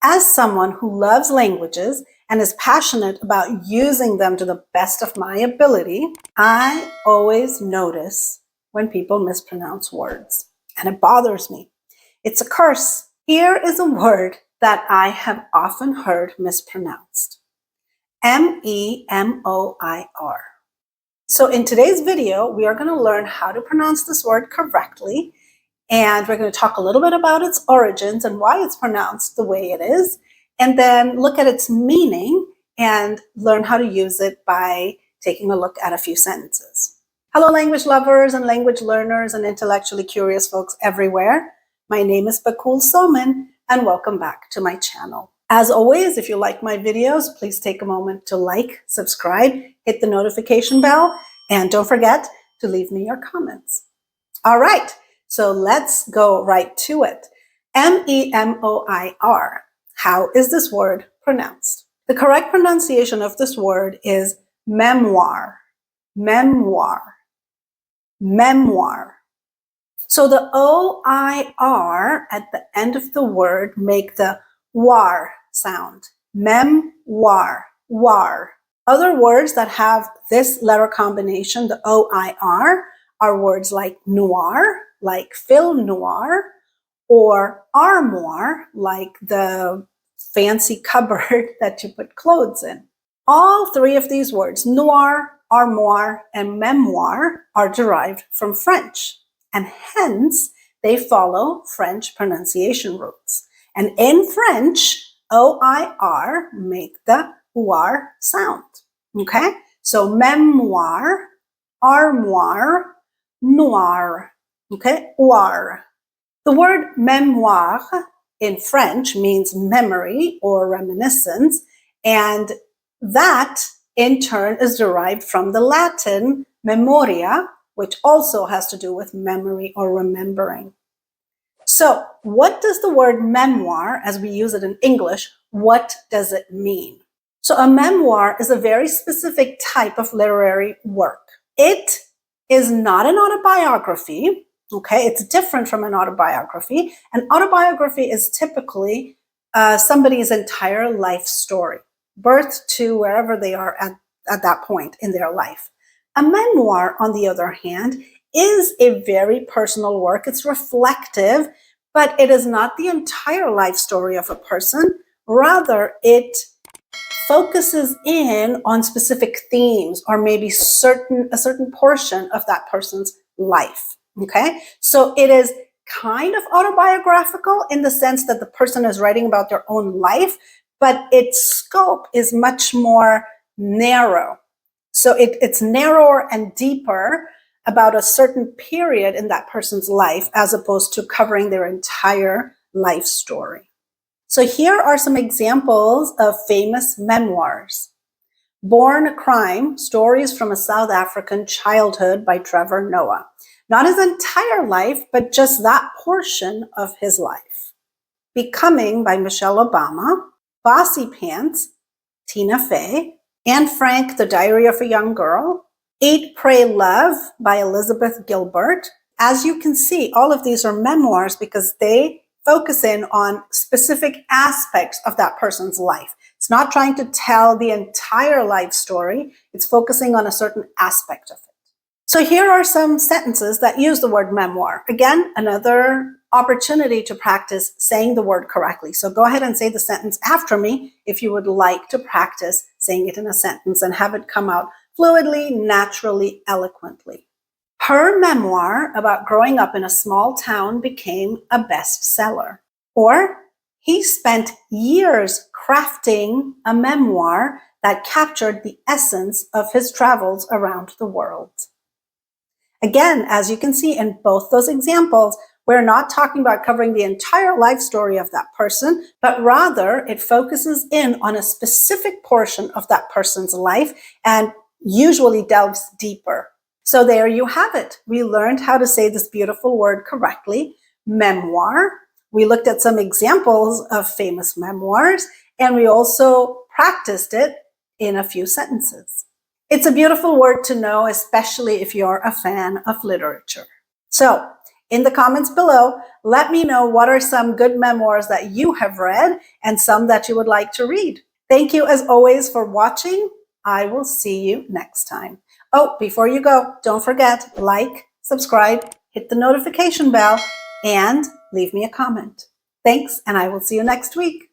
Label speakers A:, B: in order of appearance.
A: As someone who loves languages and is passionate about using them to the best of my ability, I always notice when people mispronounce words, and it bothers me. It's a curse. Here is a word that I have often heard mispronounced. memoir. So in today's video, we are going to learn how to pronounce this word correctly, and we're going to talk a little bit about its origins and why it's pronounced the way it is, and then look at its meaning and learn how to use it by taking a look at a few sentences. Hello, language lovers and language learners and intellectually curious folks everywhere. My name is Bakul Soman, and welcome back to my channel. As always, if you like my videos, please take a moment to like, subscribe, hit the notification bell, and don't forget to leave me your comments. All right, so let's go right to it. memoir. How is this word pronounced? The correct pronunciation of this word is memoir, memoir, memoir. So the O-I-R at the end of the word make the war sound. Memoir, war. Other words that have this letter combination, the O-I-R, are words like noir, like film noir, or armoire, like the fancy cupboard that you put clothes in. All three of these words, noir, armoire, and memoir, are derived from French, and hence they follow French pronunciation roots. And in French, O-I-R make the OR sound. Okay? So memoir, armoire, noir. Okay? OR. The word memoir in French means memory or reminiscence, and that in turn is derived from the Latin memoria, which also has to do with memory or remembering. So what does the word memoir, as we use it in English, what does it mean? So a memoir is a very specific type of literary work. It is not an autobiography. Okay, it's different from an autobiography. An autobiography is typically somebody's entire life story, birth to wherever they are at that point in their life. A memoir, on the other hand, is a very personal work. It's reflective, but it is not the entire life story of a person. Rather, it focuses in on specific themes or maybe a certain portion of that person's life. Okay, so it is kind of autobiographical in the sense that the person is writing about their own life, but its scope is much more narrow. So it's narrower and deeper about a certain period in that person's life as opposed to covering their entire life story. So here are some examples of famous memoirs. Born a Crime, Stories from a South African Childhood by Trevor Noah. Not his entire life, but just that portion of his life. Becoming by Michelle Obama. Bossy Pants, Tina Fey. Anne Frank, The Diary of a Young Girl. Eat, Pray, Love by Elizabeth Gilbert. As you can see, all of these are memoirs because they focus in on specific aspects of that person's life. It's not trying to tell the entire life story. It's focusing on a certain aspect of it. So here are some sentences that use the word memoir. Again, another opportunity to practice saying the word correctly. So go ahead and say the sentence after me if you would like to practice saying it in a sentence and have it come out fluidly, naturally, eloquently. Her memoir about growing up in a small town became a bestseller. Or he spent years crafting a memoir that captured the essence of his travels around the world. Again, as you can see in both those examples, we're not talking about covering the entire life story of that person, but rather it focuses in on a specific portion of that person's life and usually delves deeper. So there you have it. We learned how to say this beautiful word correctly, memoir. We looked at some examples of famous memoirs, and we also practiced it in a few sentences. It's a beautiful word to know, especially if you're a fan of literature. So In the comments below, let me know what are some good memoirs that you have read and some that you would like to read. Thank you as always for watching. I will see you next time. Oh, before you go, don't forget, like, subscribe, hit the notification bell, and leave me a comment. Thanks, and I will see you next week.